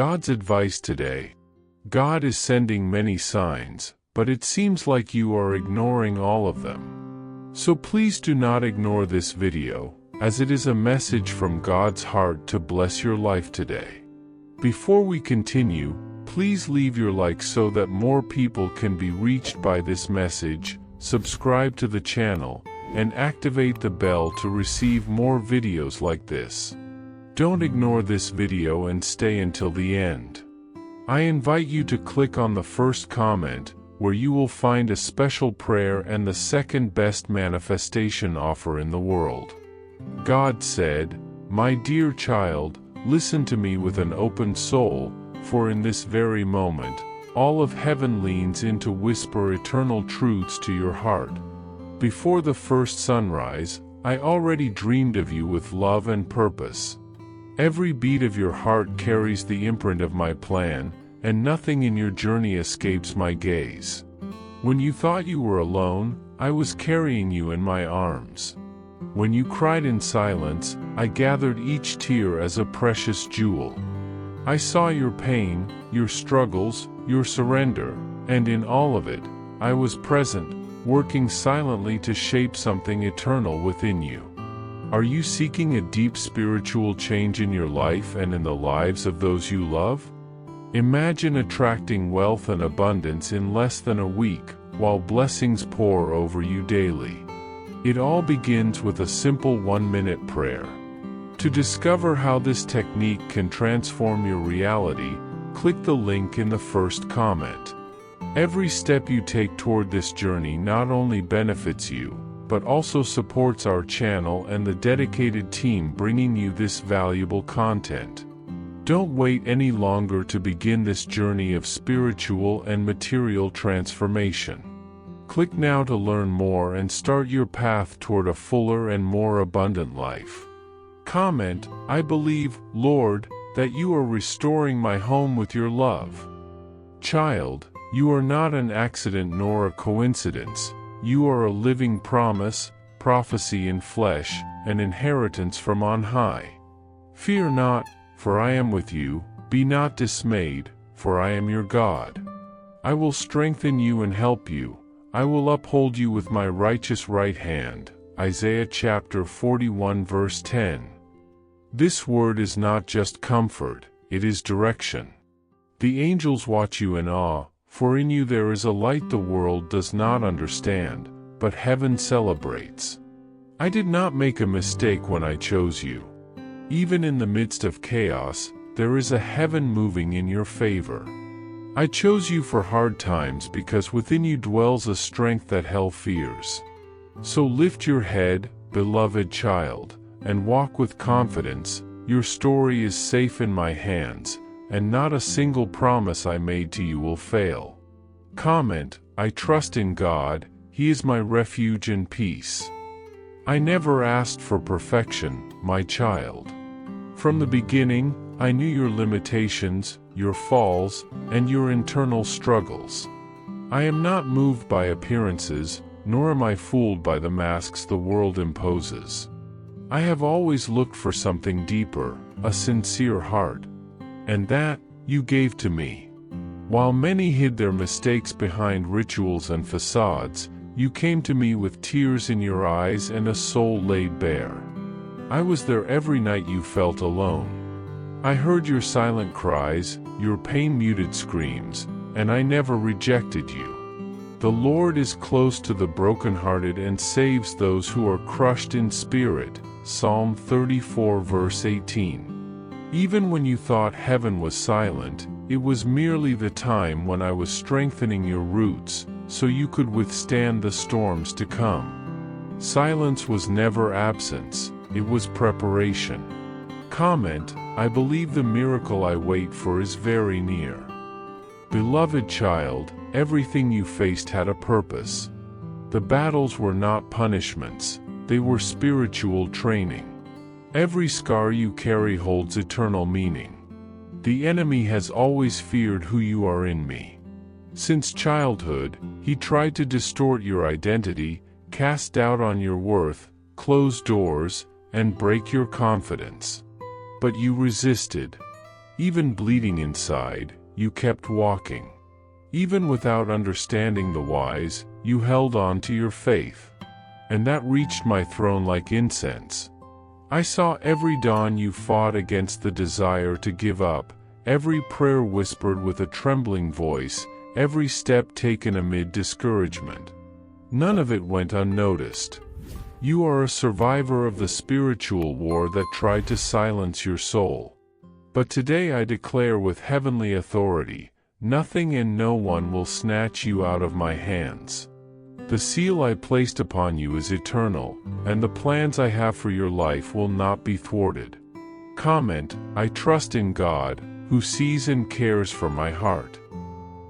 God's advice today. God is sending many signs, but it seems like you are ignoring all of them. So please do not ignore this video, as it is a message from God's heart to bless your life today. Before we continue, please leave your like so that more people can be reached by this message, subscribe to the channel, and activate the bell to receive more videos like this. Don't ignore this video and stay until the end. I invite you to click on the first comment, where you will find a special prayer and the second best manifestation offer in the world. God said, "My dear child, listen to me with an open soul, for in this very moment, all of heaven leans in to whisper eternal truths to your heart. Before the first sunrise, I already dreamed of you with love and purpose. Every beat of your heart carries the imprint of my plan, and nothing in your journey escapes my gaze. When you thought you were alone, I was carrying you in my arms. When you cried in silence, I gathered each tear as a precious jewel. I saw your pain, your struggles, your surrender, and in all of it, I was present, working silently to shape something eternal within you." Are you seeking a deep spiritual change in your life and in the lives of those you love? Imagine attracting wealth and abundance in less than a week, while blessings pour over you daily. It all begins with a simple 1-minute prayer. To discover how this technique can transform your reality, click the link in the first comment. Every step you take toward this journey not only benefits you, but also supports our channel and the dedicated team bringing you this valuable content. Don't wait any longer to begin this journey of spiritual and material transformation. Click now to learn more and start your path toward a fuller and more abundant life. Comment, "I believe, Lord, that you are restoring my home with your love." Child, you are not an accident nor a coincidence. You are a living promise, prophecy in flesh, an inheritance from on high. Fear not, for I am with you. Be not dismayed, for I am your God. I will strengthen you and help you. I will uphold you with my righteous right hand. Isaiah chapter 41 verse 10. This word is not just comfort, it is direction. The angels watch you in awe, for in you there is a light the world does not understand, but heaven celebrates. I did not make a mistake when I chose you. Even in the midst of chaos, there is a heaven moving in your favor. I chose you for hard times because within you dwells a strength that hell fears. So lift your head, beloved child, and walk with confidence. Your story is safe in my hands, and not a single promise I made to you will fail. Comment, "I trust in God, He is my refuge and peace." I never asked for perfection, my child. From the beginning, I knew your limitations, your falls, and your internal struggles. I am not moved by appearances, nor am I fooled by the masks the world imposes. I have always looked for something deeper, a sincere heart. And that, you gave to me. While many hid their mistakes behind rituals and facades, you came to me with tears in your eyes and a soul laid bare. I was there every night you felt alone. I heard your silent cries, your pain-muted screams, and I never rejected you. The Lord is close to the brokenhearted and saves those who are crushed in spirit. Psalm 34 verse 18. Even when you thought heaven was silent, it was merely the time when I was strengthening your roots, so you could withstand the storms to come. Silence was never absence, it was preparation. Comment, "I believe the miracle I wait for is very near." Beloved child, everything you faced had a purpose. The battles were not punishments, they were spiritual training. Every scar you carry holds eternal meaning. The enemy has always feared who you are in me. Since childhood, he tried to distort your identity, cast doubt on your worth, close doors, and break your confidence. But you resisted. Even bleeding inside, you kept walking. Even without understanding the whys, you held on to your faith. And that reached my throne like incense. I saw every dawn you fought against the desire to give up, every prayer whispered with a trembling voice, every step taken amid discouragement. None of it went unnoticed. You are a survivor of the spiritual war that tried to silence your soul. But today I declare with heavenly authority, nothing and no one will snatch you out of my hands. The seal I placed upon you is eternal, and the plans I have for your life will not be thwarted. Comment, I trust in God, who sees and cares for my heart.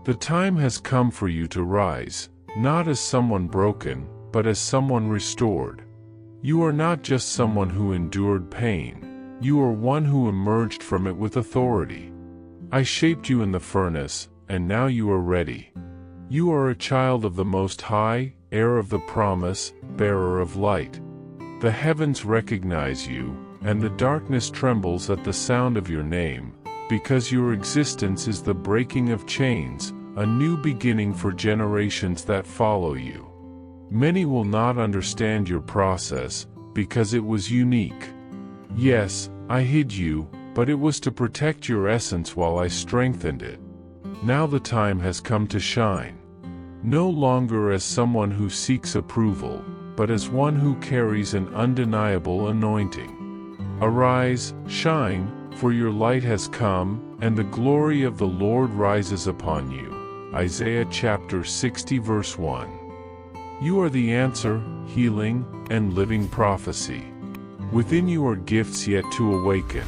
The time has come for you to rise, not as someone broken, but as someone restored. You are not just someone who endured pain, you are one who emerged from it with authority. I shaped you in the furnace, and now you are ready. You are a child of the Most High, heir of the promise, bearer of light. The heavens recognize you, and the darkness trembles at the sound of your name, because your existence is the breaking of chains, a new beginning for generations that follow you. Many will not understand your process, because it was unique. Yes, I hid you, but it was to protect your essence while I strengthened it. Now the time has come to shine. No longer as someone who seeks approval, but as one who carries an undeniable anointing. Arise, shine, for your light has come, and the glory of the Lord rises upon you. Isaiah chapter 60 verse 1. You are the answer, healing, and living prophecy. Within you are gifts yet to awaken.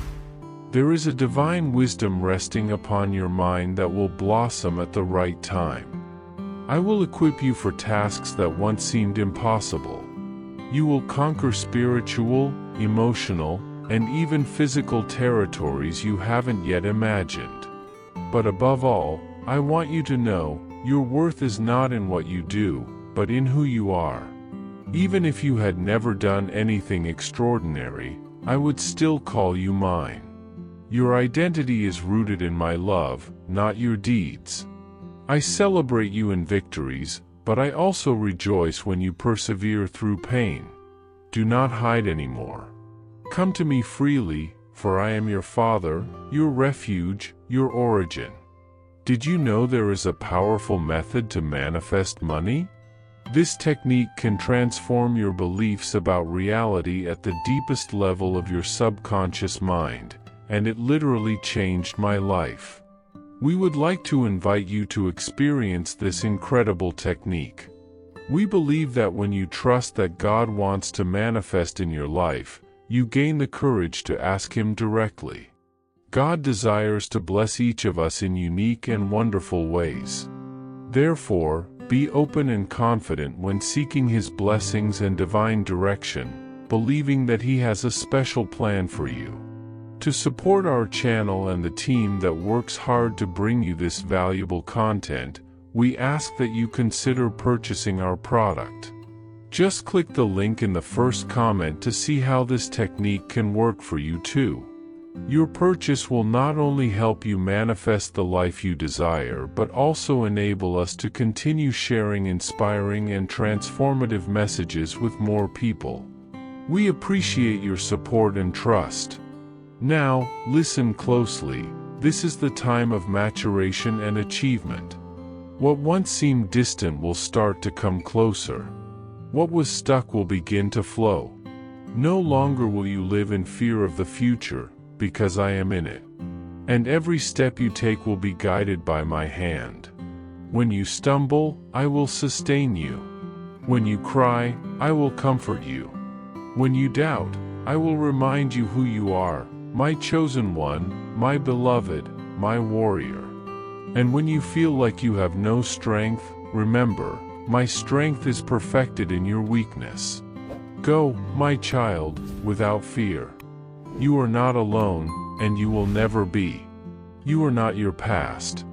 There is a divine wisdom resting upon your mind that will blossom at the right time. I will equip you for tasks that once seemed impossible. You will conquer spiritual, emotional, and even physical territories you haven't yet imagined. But above all, I want you to know, your worth is not in what you do, but in who you are. Even if you had never done anything extraordinary, I would still call you mine. Your identity is rooted in my love, not your deeds. I celebrate you in victories, but I also rejoice when you persevere through pain. Do not hide anymore. Come to me freely, for I am your Father, your refuge, your origin. Did you know there is a powerful method to manifest money? This technique can transform your beliefs about reality at the deepest level of your subconscious mind, and it literally changed my life. We would like to invite you to experience this incredible technique. We believe that when you trust that God wants to manifest in your life, you gain the courage to ask Him directly. God desires to bless each of us in unique and wonderful ways. Therefore, be open and confident when seeking His blessings and divine direction, believing that He has a special plan for you. To support our channel and the team that works hard to bring you this valuable content, we ask that you consider purchasing our product. Just click the link in the first comment to see how this technique can work for you too. Your purchase will not only help you manifest the life you desire but also enable us to continue sharing inspiring and transformative messages with more people. We appreciate your support and trust. Now, listen closely. This is the time of maturation and achievement. What once seemed distant will start to come closer. What was stuck will begin to flow. No longer will you live in fear of the future, because I am in it. And every step you take will be guided by my hand. When you stumble, I will sustain you. When you cry, I will comfort you. When you doubt, I will remind you who you are, my chosen one, my beloved, my warrior. And when you feel like you have no strength, remember, my strength is perfected in your weakness. Go, my child, without fear. You are not alone, and you will never be. You are not your past.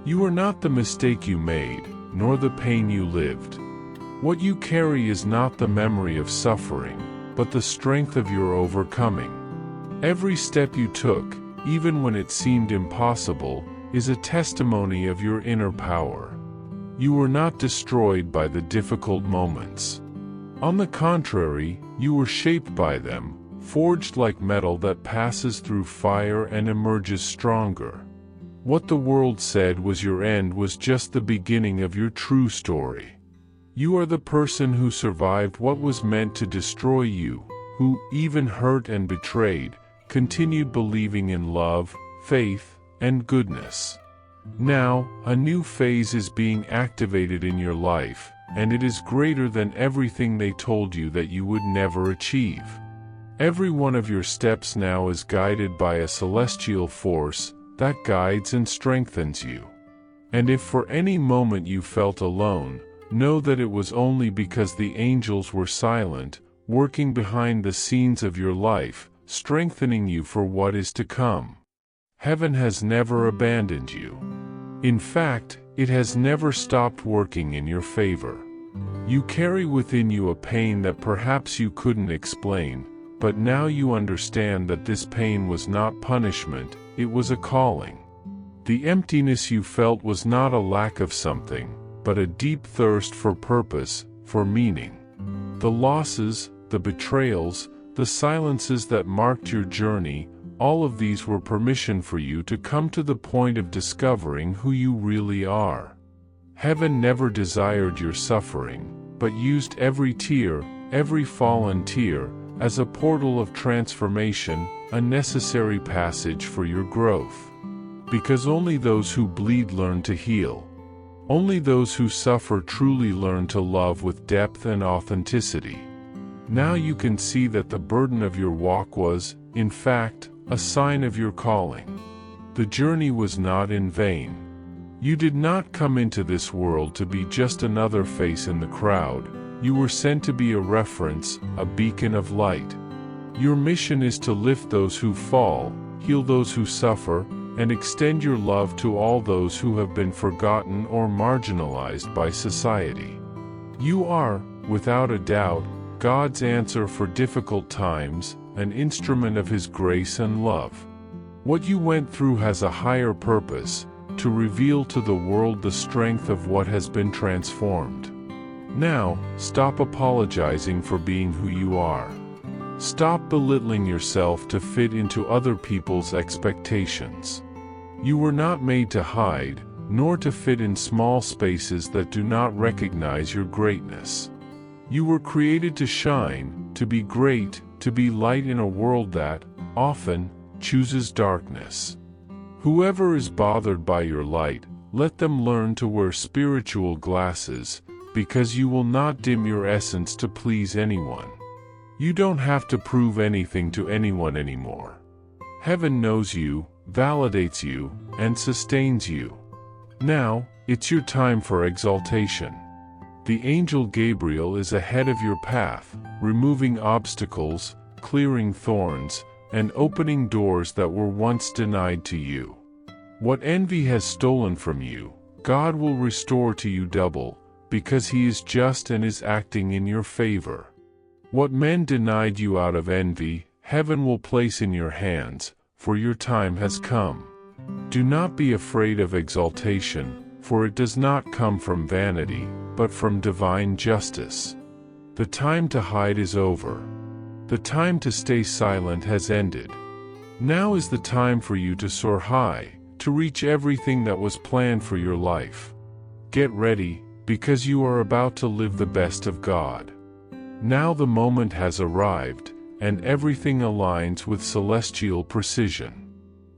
You are not the mistake you made, nor the pain you lived. What you carry is not the memory of suffering, but the strength of your overcoming. Every step you took, even when it seemed impossible, is a testimony of your inner power. You were not destroyed by the difficult moments. On the contrary, you were shaped by them, forged like metal that passes through fire and emerges stronger. What the world said was your end was just the beginning of your true story. You are the person who survived what was meant to destroy you, who, even hurt and betrayed, continued believing in love, faith, and goodness. Now, a new phase is being activated in your life, and it is greater than everything they told you that you would never achieve. Every one of your steps now is guided by a celestial force that guides and strengthens you. And if for any moment you felt alone, know that it was only because the angels were silent, working behind the scenes of your life, strengthening you for what is to come. Heaven has never abandoned you. In fact, it has never stopped working in your favor. You carry within you a pain that perhaps you couldn't explain, but now you understand that this pain was not punishment, it was a calling. The emptiness you felt was not a lack of something, but a deep thirst for purpose, for meaning. The losses, the betrayals, the silences that marked your journey, all of these were permission for you to come to the point of discovering who you really are. Heaven never desired your suffering, but used every tear, every fallen tear, as a portal of transformation, a necessary passage for your growth. Because only those who bleed learn to heal. Only those who suffer truly learn to love with depth and authenticity. Now you can see that the burden of your walk was, in fact, a sign of your calling. The journey was not in vain. You did not come into this world to be just another face in the crowd. You were sent to be a reference, a beacon of light. Your mission is to lift those who fall, heal those who suffer, and extend your love to all those who have been forgotten or marginalized by society. You are, without a doubt, God's answer for difficult times, an instrument of His grace and love. What you went through has a higher purpose, to reveal to the world the strength of what has been transformed. Now, stop apologizing for being who you are. Stop belittling yourself to fit into other people's expectations. You were not made to hide, nor to fit in small spaces that do not recognize your greatness. You were created to shine, to be great, to be light in a world that, often, chooses darkness. Whoever is bothered by your light, let them learn to wear spiritual glasses, because you will not dim your essence to please anyone. You don't have to prove anything to anyone anymore. Heaven knows you, validates you, and sustains you. Now, it's your time for exaltation. The angel Gabriel is ahead of your path, removing obstacles, clearing thorns, and opening doors that were once denied to you. What envy has stolen from you, God will restore to you double, because He is just and is acting in your favor. What men denied you out of envy, Heaven will place in your hands, for your time has come. Do not be afraid of exaltation, for it does not come from vanity, but from divine justice. The time to hide is over. The time to stay silent has ended. Now is the time for you to soar high, to reach everything that was planned for your life. Get ready, because you are about to live the best of God. Now the moment has arrived, and everything aligns with celestial precision.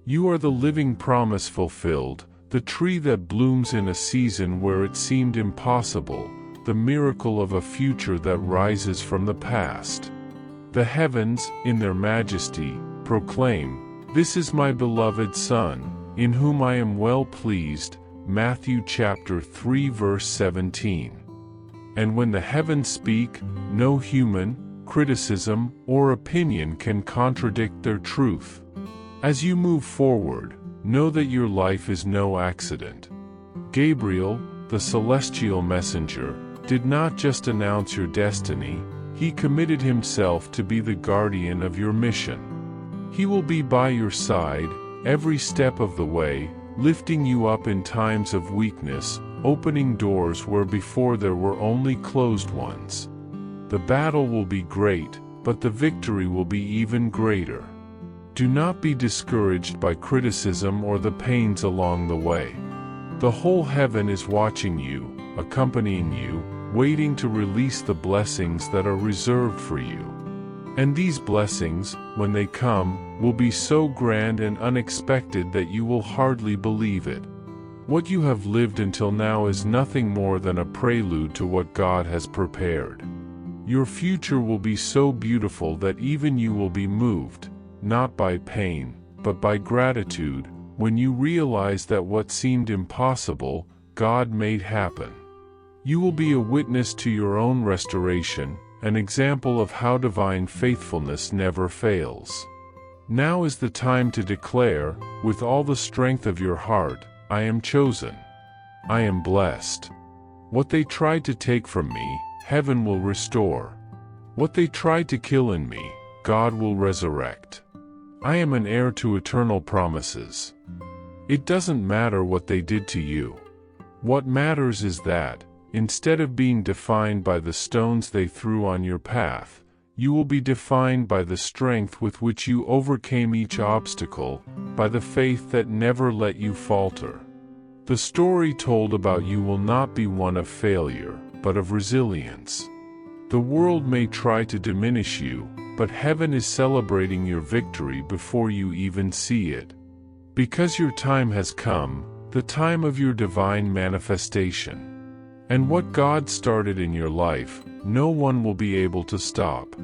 You are the living promise fulfilled, the tree that blooms in a season where it seemed impossible, the miracle of a future that rises from the past. The heavens, in their majesty, proclaim, "This is my beloved Son, in whom I am well pleased." Matthew chapter 3 verse 17. And when the heavens speak, no human, criticism, or opinion can contradict their truth. As you move forward, know that your life is no accident. Gabriel, the celestial messenger, did not just announce your destiny, he committed himself to be the guardian of your mission. He will be by your side, every step of the way, lifting you up in times of weakness, opening doors where before there were only closed ones. The battle will be great, but the victory will be even greater. Do not be discouraged by criticism or the pains along the way. The whole heaven is watching you, accompanying you, waiting to release the blessings that are reserved for you. And these blessings, when they come, will be so grand and unexpected that you will hardly believe it. What you have lived until now is nothing more than a prelude to what God has prepared. Your future will be so beautiful that even you will be moved, not by pain, but by gratitude, when you realize that what seemed impossible, God made happen. You will be a witness to your own restoration, an example of how divine faithfulness never fails. Now is the time to declare, with all the strength of your heart, I am chosen. I am blessed. What they tried to take from me, heaven will restore. What they tried to kill in me, God will resurrect. I am an heir to eternal promises. It doesn't matter what they did to you. What matters is that, instead of being defined by the stones they threw on your path, you will be defined by the strength with which you overcame each obstacle, by the faith that never let you falter. The story told about you will not be one of failure, but of resilience. The world may try to diminish you, but heaven is celebrating your victory before you even see it. Because your time has come, the time of your divine manifestation. And what God started in your life, no one will be able to stop.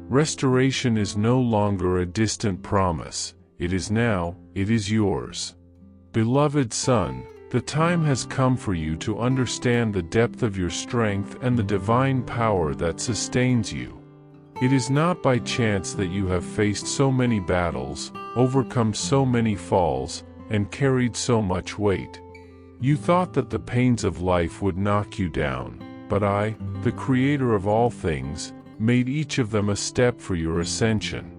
Restoration is no longer a distant promise, it is now, it is yours. Beloved son, the time has come for you to understand the depth of your strength and the divine power that sustains you. It is not by chance that you have faced so many battles, overcome so many falls, and carried so much weight. You thought that the pains of life would knock you down, but I, the Creator of all things, made each of them a step for your ascension.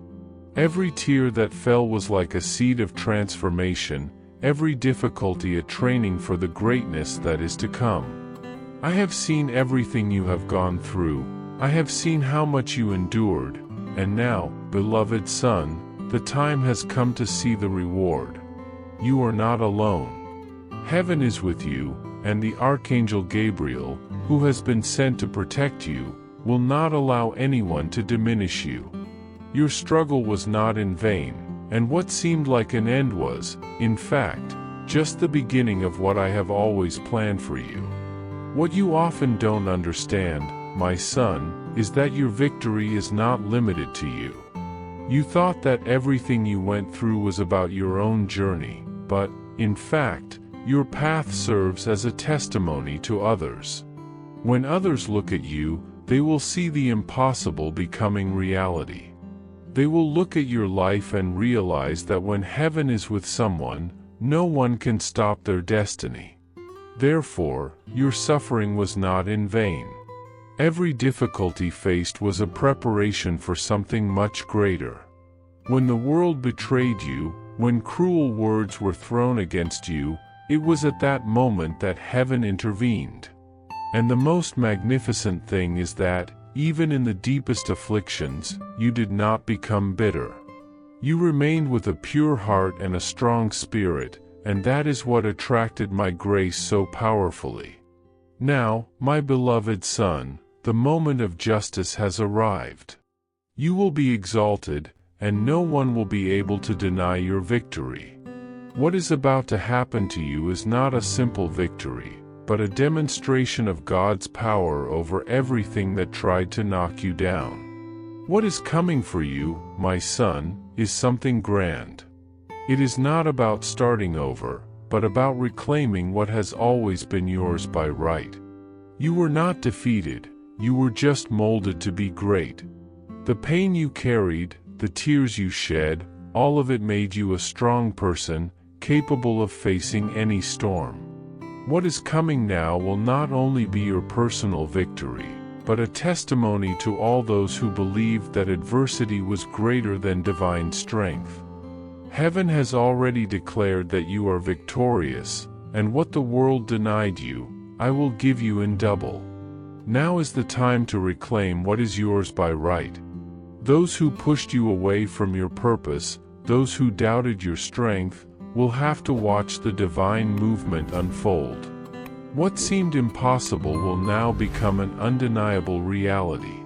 Every tear that fell was like a seed of transformation, every difficulty a training for the greatness that is to come. I have seen everything you have gone through, I have seen how much you endured, and now, beloved son, the time has come to see the reward. You are not alone. Heaven is with you, and the Archangel Gabriel, who has been sent to protect you, will not allow anyone to diminish you. Your struggle was not in vain, and what seemed like an end was, in fact, just the beginning of what I have always planned for you. What you often don't understand, my son, is that your victory is not limited to you. You thought that everything you went through was about your own journey, but, in fact, your path serves as a testimony to others. When others look at you, they will see the impossible becoming reality. They will look at your life and realize that when heaven is with someone, no one can stop their destiny. Therefore, your suffering was not in vain. Every difficulty faced was a preparation for something much greater. When the world betrayed you, when cruel words were thrown against you, it was at that moment that heaven intervened. And the most magnificent thing is that, even in the deepest afflictions, you did not become bitter. You remained with a pure heart and a strong spirit, and that is what attracted my grace so powerfully. Now, my beloved son, the moment of justice has arrived. You will be exalted, and no one will be able to deny your victory. What is about to happen to you is not a simple victory, but a demonstration of God's power over everything that tried to knock you down. What is coming for you, my son, is something grand. It is not about starting over, but about reclaiming what has always been yours by right. You were not defeated, you were just molded to be great. The pain you carried, the tears you shed, all of it made you a strong person, capable of facing any storm. What is coming now will not only be your personal victory, but a testimony to all those who believed that adversity was greater than divine strength. Heaven has already declared that you are victorious, and what the world denied you, I will give you in double. Now is the time to reclaim what is yours by right. Those who pushed you away from your purpose, those who doubted your strength, will have to watch the divine movement unfold. What seemed impossible will now become an undeniable reality.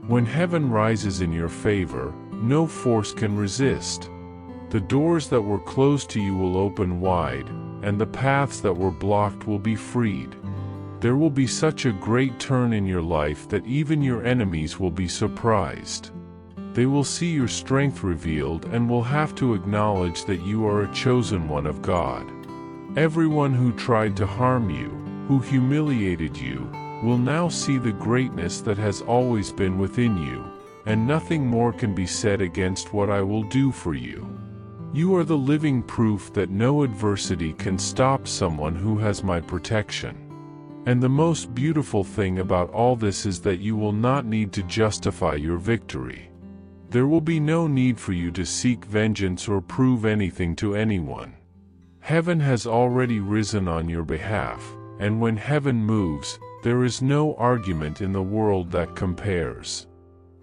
When heaven rises in your favor, no force can resist. The doors that were closed to you will open wide, and the paths that were blocked will be freed. There will be such a great turn in your life that even your enemies will be surprised. They will see your strength revealed and will have to acknowledge that you are a chosen one of God. Everyone who tried to harm you, who humiliated you, will now see the greatness that has always been within you, and nothing more can be said against what I will do for you. You are the living proof that no adversity can stop someone who has my protection. And the most beautiful thing about all this is that you will not need to justify your victory. There will be no need for you to seek vengeance or prove anything to anyone. Heaven has already risen on your behalf, and when heaven moves, there is no argument in the world that compares.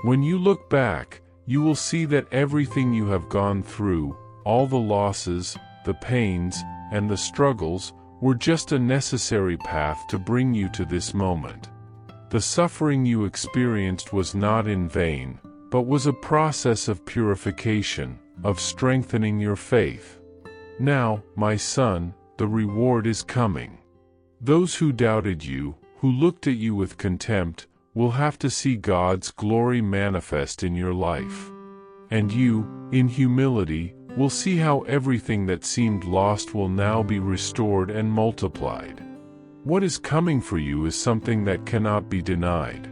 When you look back, you will see that everything you have gone through, all the losses, the pains, and the struggles, were just a necessary path to bring you to this moment. The suffering you experienced was not in vain, but was a process of purification, of strengthening your faith. Now, my son, the reward is coming. Those who doubted you, who looked at you with contempt, will have to see God's glory manifest in your life. And you, in humility, will see how everything that seemed lost will now be restored and multiplied. What is coming for you is something that cannot be denied.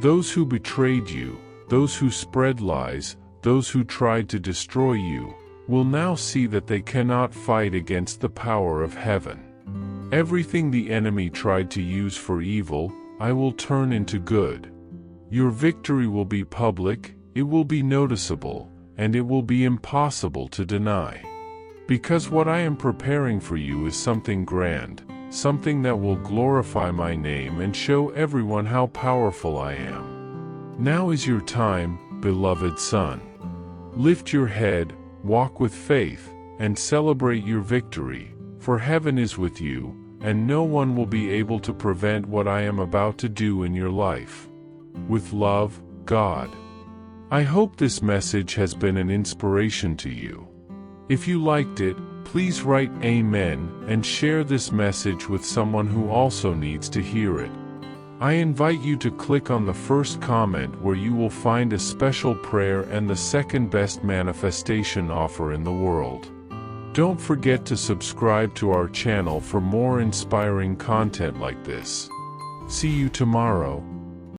Those who betrayed you, those who spread lies, those who tried to destroy you, will now see that they cannot fight against the power of heaven. Everything the enemy tried to use for evil, I will turn into good. Your victory will be public, it will be noticeable, and it will be impossible to deny. Because what I am preparing for you is something grand, something that will glorify my name and show everyone how powerful I am. Now is your time, beloved son. Lift your head, walk with faith, and celebrate your victory, for heaven is with you, and no one will be able to prevent what I am about to do in your life. With love, God. I hope this message has been an inspiration to you. If you liked it, please write Amen and share this message with someone who also needs to hear it. I invite you to click on the first comment where you will find a special prayer and the second best manifestation offer in the world. Don't forget to subscribe to our channel for more inspiring content like this. See you tomorrow.